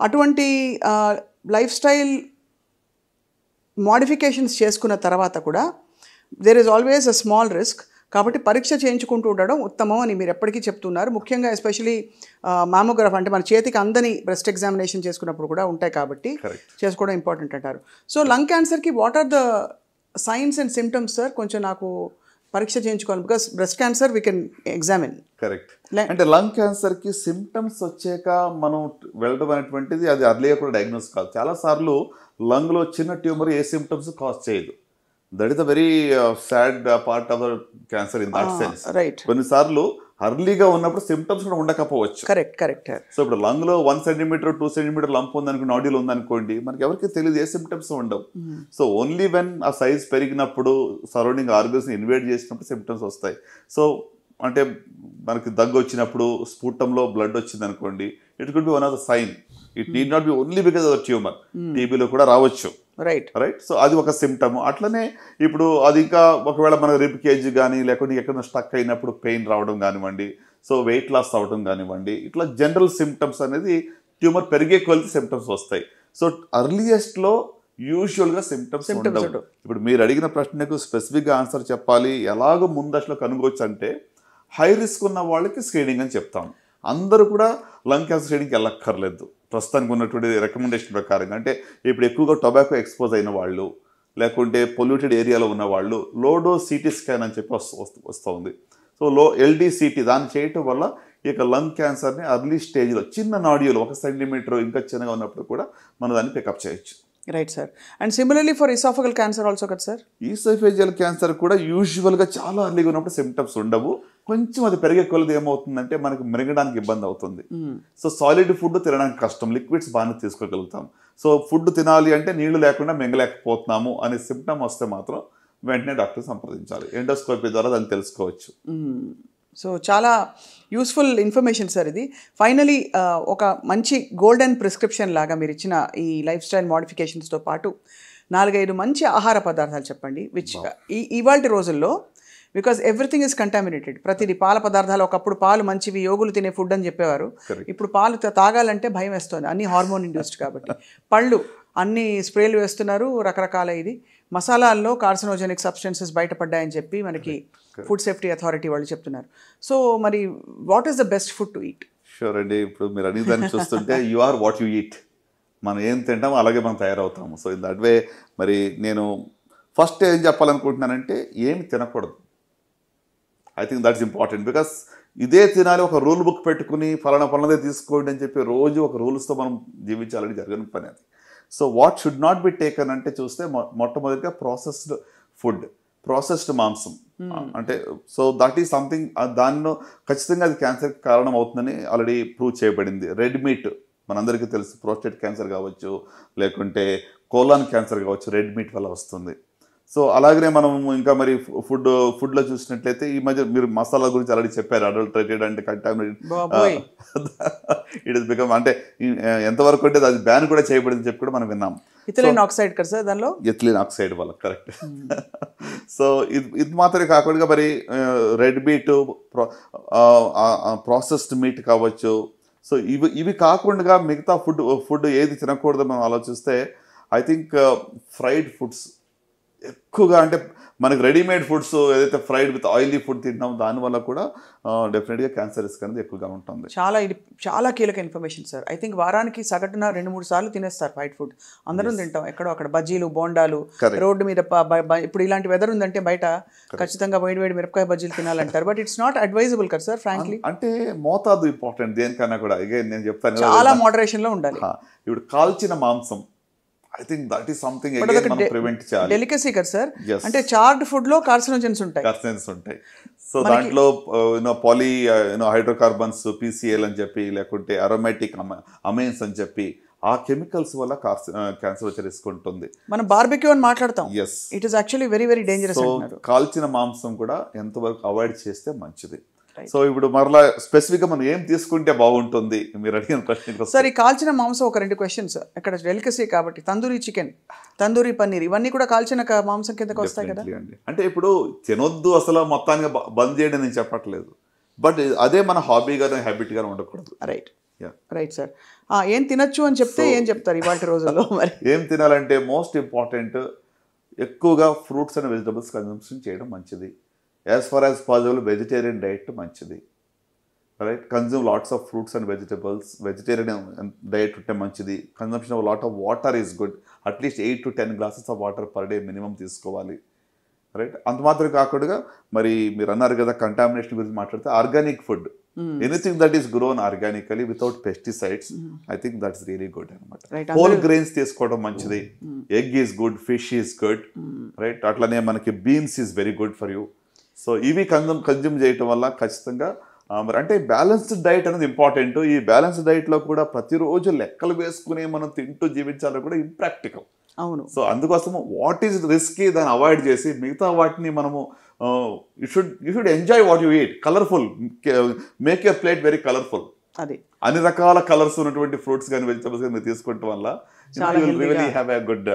అటువంటి life style modifications చేసుకున్న తర్వాత కూడా there is always a small risk. కాబట్టి పరీక్ష చేయించుకుంటూ ఉండడం ఉత్తమం అని మీరు ఎప్పటికీ చెప్తున్నారు. ముఖ్యంగా ఎస్పెషలీ మామోగ్రాఫ్ అంటే మన చేతికి అందని బ్రెస్ట్ ఎగ్జామినేషన్ చేసుకున్నప్పుడు కూడా ఉంటాయి కాబట్టి చేసుకోవడం ఇంపార్టెంట్ అంటారు. సో లంగ్ క్యాన్సర్కి what are the signs and symptoms sir? కొంచెం నాకు పరీక్ష చేయించుకోవాలి, because breast cancer we can examine. Correct. అంటే లంగ్ క్యాన్సర్కి సిమ్టమ్స్ వచ్చాక మనం వెళ్ళడం అనేటువంటిది అది అర్లీగా కూడా డయాగ్నోస్ కాదు. చాలాసార్లు లంగ్లో చిన్న ట్యూమర్ ఏ సిమ్టమ్స్ కాజ్ చేయదు. That is a very sad part of the cancer in that sense. Right. కొన్నిసార్లు అర్లీగా ఉన్నప్పుడు సిమ్టమ్స్ కూడా ఉండకపోవచ్చు. Correct correct. సో ఇప్పుడు లంగ్లో 1 సెంటీమీటర్ 2 సెంటీమీటర్ లంప్ ఉందనుకో, నాడ్యూల్ ఉందనుకోండి, మనకి ఎవరికి తెలియదు, ఏ సిమ్టమ్స్ ఉండవు. సో ఓన్లీ వెన్ ఆ సైజ్ పెరిగినప్పుడు సరౌండింగ్ ఆర్గన్స్ని ఇన్వేట్ చేసినప్పుడు సిమ్టమ్స్ వస్తాయి. సో అంటే మనకి దగ్గు వచ్చినప్పుడు స్ఫుటంలో బ్లడ్ వచ్చింది అనుకోండి, it could be one of the sign. It need not be only because of tumour. టీబీలో కూడా రావచ్చు. Right right. సో అది ఒక సిమ్టమ్. అట్లనే ఇప్పుడు అది ఇంకా ఒకవేళ మన రిబ్ కేజ్ కానీ లేకుంటే ఎక్కడైనా స్టక్ అయినప్పుడు పెయిన్ రావడం కానివ్వండి, సో వెయిట్ లాస్ అవడం కానివ్వండి, ఇట్లా జనరల్ సిమ్టమ్స్ అనేది ట్యూమర్ పెరిగే కొలిది సిమ్టమ్స్ వస్తాయి. సో అర్లియస్ట్లో యూజువల్గా సిమ్టమ్స్ ఉండవు. ఇప్పుడు మీరు అడిగిన ప్రశ్నకు స్పెసిఫిక్గా ఆన్సర్ చెప్పాలి, ఎలాగో ముందట్లో కనుగొచ్చు అంటే హై రిస్క్ ఉన్న వాళ్ళకి స్క్రీనింగ్ అని చెప్తాం. అందరూ కూడా లంగ్ క్యాన్సర్ స్క్రీనింగ్కి వెళ్ళక్కర్లేదు ప్రస్తుతానికి ఉన్నటువంటి రికమెండేషన్ ప్రకారంగా. అంటే ఇప్పుడు ఎక్కువగా టొబాకో ఎక్స్పోజ్ అయిన వాళ్ళు, లేకుంటే పొల్యూటెడ్ ఏరియాలో ఉన్న వాళ్ళు లో డోస్ సిటీ స్కాన్ అని చెప్పి వస్తుంది. సో ఎల్డీసీటీ దాన్ని చేయటం వల్ల ఇక లంగ్ క్యాన్సర్ని అర్లీ స్టేజ్లో చిన్న నాడ్యూల్ 1 సెంటీమీటర్ ఇంకా చిన్నగా ఉన్నప్పుడు కూడా మనం దాన్ని పికప్ చేయొచ్చు. Right sir. And similarly for oesophageal cancer also కదా సార్? ఈసోఫేజియల్ క్యాన్సర్ కూడా యూజువల్గా చాలా అర్లీగా ఉన్నప్పుడు సిమ్టమ్స్ ఉండవు. కొంచెం అది పెరిగే కొలది ఏమవుతుందంటే మనకి మింగడానికి ఇబ్బంది అవుతుంది. సో సాలిడ్ ఫుడ్ తినడానికి కష్టం, లిక్విడ్స్ బాగానే తీసుకోగలుగుతాం. సో ఫుడ్ తినాలి అంటే నీళ్లు లేకుండా మింగలేకపోతున్నాము అనే సిమ్టమ్ వస్తే మాత్రం వెంటనే డాక్టర్ సంప్రదించాలి. ఎండోస్కోపీ ద్వారా దాన్ని తెలుసుకోవచ్చు. సో చాలా యూస్ఫుల్ ఇన్ఫర్మేషన్ సార్ ఇది. ఫైనలీ ఒక మంచి గోల్డెన్ ప్రిస్క్రిప్షన్ లాగా మీరు ఇచ్చిన ఈ లైఫ్ స్టైల్ మోడిఫికేషన్స్తో పాటు 4-5 మంచి ఆహార పదార్థాలు చెప్పండి, విచ్ ఇవాళ రోజుల్లో బికాజ్ ఎవ్రీథింగ్ ఇస్ కంటామినేటెడ్. ప్రతిదీ పాల పదార్థాలు, ఒకప్పుడు పాలు మంచివి, యోగులు తినే ఫుడ్ అని చెప్పేవారు. ఇప్పుడు పాలు తాగాలంటే భయం వేస్తుంది, అన్ని హార్మోన్ ఇండ్యూస్డ్ కాబట్టి. పళ్ళు అన్ని స్ప్రేలు వేస్తున్నారు, రకరకాల ఇది. మసాలాల్లో కార్సినోజెనిక్ సబ్స్టెన్సెస్ బయటపడ్డాయని చెప్పి మనకి ఫుడ్ సేఫ్టీ అథారిటీ వాళ్ళు చెప్తున్నారు. సో మరి what is the best food to eat? Sure అండి. ఇప్పుడు మీరు అడిగిన దాన్ని చూస్తుంటే you are what you eat. మనం ఏం తింటామో అలాగే మనం తయారవుతాము. సో ఇన్ దట్ వే మరి నేను ఫస్ట్ ఏం చెప్పాలనుకుంటున్నానంటే ఏమి తినకూడదు. I think that's important. Because ఇదే తినాలి, ఒక రూల్ బుక్ పెట్టుకుని ఫలానాదే తీసుకోండి అని చెప్పి రోజు ఒక రూల్స్తో మనం జీవించాలని జరగని పని అది. So what should not be taken అంటే చూస్తే మొట్టమొదటిగా ప్రాసెస్డ్ ఫుడ్, ప్రాసెస్డ్ మాంసం. అంటే సో దట్ ఈస్ సంథింగ్, దానిలో ఖచ్చితంగా అది క్యాన్సర్కి కారణం అవుతుందని ఆల్రెడీ ప్రూవ్ చేయబడింది. రెడ్ మీట్ మనందరికీ తెలుసు, ప్రోస్టేట్ క్యాన్సర్ కావచ్చు, లేకుంటే కోలాన్ క్యాన్సర్ కావచ్చు, రెడ్ మీట్ వల్ల వస్తుంది. సో అలాగనే మనం ఇంకా మరి ఫుడ్లో చూసినట్లయితే ఈ మధ్య మీరు మసాలా గురించి ఆల్రెడీ చెప్పారు, అడల్టరేటెడ్ అంటే కంటామినేటెడ్. ఇట్ ఇస్ బికమ్ అంటే ఎంతవరకు అంటే అది బ్యాన్ కూడా చేయబడింది చెప్పి కూడా మనం విన్నాం. ఇథిలిన్ ఆక్సైడ్ కదా సార్ దానిలో? ఇథిలిన్ ఆక్సైడ్ వల్ల, కరెక్ట్. సో ఇది మాత్రమే కాకుండా మరి రెడ్ మీట్, ప్రాసెస్డ్ మీట్ కావచ్చు. సో ఇవి కాకుండా మిగతా ఫుడ్ ఏది తినకూడదు మనం ఆలోచిస్తే ఐ థింక్ ఫ్రైడ్ ఫుడ్స్ ఎక్కువగా, అంటే మనకి రెడీమేడ్ ఫుడ్స్ ఏదైతే ఫ్రైడ్ విత్ ఆయిలీ ఫుడ్ తింటామో దానివల్ల కూడా డెఫినెట్గా క్యాన్సర్ రిస్క్ అనేది ఎక్కువగా ఉంటుంది. ఇది చాలా కీలక ఇన్ఫర్మేషన్ సార్. ఐ థింక్ వారానికి సగటున 2-3 సార్లు తినేస్తారు ఫ్రైడ్ ఫుడ్. అందరం తింటాం, ఎక్కడో అక్కడ బజ్జీలు, బోండాలు, రోడ్డు మీద. ఇప్పుడు ఇలాంటి వెదర్ ఉందంటే బయట ఖచ్చితంగా వేడి మిరపకాయ బజ్జీలు తినాలంటారు. బట్ ఇట్స్ నాట్ అడ్వైజబుల్ కదా సార్ ఫ్రాంక్లీ. అంటే మోతాదు ఇంపార్టెంట్ దేనికన్నా కూడా. అగైన్ నేను చెప్తాను, చాలా మోడరేషన్లో ఉండాలి. ఇప్పుడు కాల్చిన మాంసం, I think that is something prevent చేయాలి. డెలికసీ కదా సార్. అంటే చార్డ్ ఫుడ్ లో కార్సినోజెన్స్ ఉంటాయి. సో దాంట్లో పాలీ హైడ్రోకార్బన్స్, పీసీఎల్ అని చెప్పి, లేకుంటే అరోమాటిక్ అమైన్స్ అని చెప్పి, ఆ కెమికల్స్ వల్ల క్యాన్సర్ వచ్చే రిస్క్ ఉంటుంది. మనం బార్బెక్యూ అని మాట్లాడతాం. It is actually very very dangerous. కాల్చిన మాంసం కూడా ఎంతవరకు అవాయిడ్ చేస్తే మంచిది. సో ఇప్పుడు మరలా స్పెసిఫిక్గా మనం ఏం తీసుకుంటే బాగుంటుంది మీరు అడిగిన ప్రశ్న. సార్, ఈ కాల్చిన మాంసం ఒక 2 క్వశ్చన్స్. ఇక్కడ డెలికసీ కాబట్టి తందూరి చికెన్, తందూరి పన్నీర్ ఇవన్నీ కూడా కాల్చిన మాంసం కిందకి వస్తాయి కదా. అంటే ఇప్పుడు తినొద్దు అసలు మొత్తానికి బంద్ చేయడం నేను చెప్పట్లేదు, బట్ అదే మన హాబీగానే హ్యాబిట్గానే ఉండకూడదు. రైట్. Right sir. ఏం తినొచ్చు అని చెప్తే ఏం చెప్తారు ఇవాళ రోజుల్లో మరి? ఏం తినాలంటే మోస్ట్ ఇంపార్టెంట్ ఎక్కువగా ఫ్రూట్స్ అండ్ వెజిటబుల్స్ కన్సంప్షన్ చేయడం మంచిది. As far as possible vegetarian diet మంచిది, right. Consume lots of fruits and vegetables, vegetarian diet ఉంటే మంచిది. Consumption of lot of water is good, at least 8 to 10 glasses of water per day minimum తీసుకోవాలి, right. అంత మాత్రం కాకుండా మరి మీరు అన్నారు కదా కంటామినేషన్ గురించి మాట్లాడితే organic food, anything that is grown organically without pesticides, I think that's really good అనమాట. హోల్ గ్రెయిన్స్ తీసుకోవడం మంచిది. Egg is good, fish is good, right. అట్లనే మనకి beans is very good for you. So ఇవి consume చేయటం వల్ల ఖచ్చితంగా మరి అంటే బ్యాలెన్స్డ్ డైట్ అనేది ఇంపార్టెంట్. ఈ బ్యాలెన్స్డ్ డైట్లో కూడా ప్రతిరోజు లెక్కలు వేసుకుని మనం తింటూ జీవించాలో కూడా ఇంప్రాక్టికల్. అవును. సో అందుకోసము వాట్ ఈజ్ రిస్కీ దాన్ని అవాయిడ్ చేసి మిగతా వాటిని మనము you should enjoy what you eat. Colourful, make your plate very colourful. అది అన్ని రకాల కలర్స్ ఉన్నటువంటి ఫ్రూట్స్ కానీ వెజిటబుల్స్ కానీ మీరు తీసుకోవటం వల్ల you will really have a good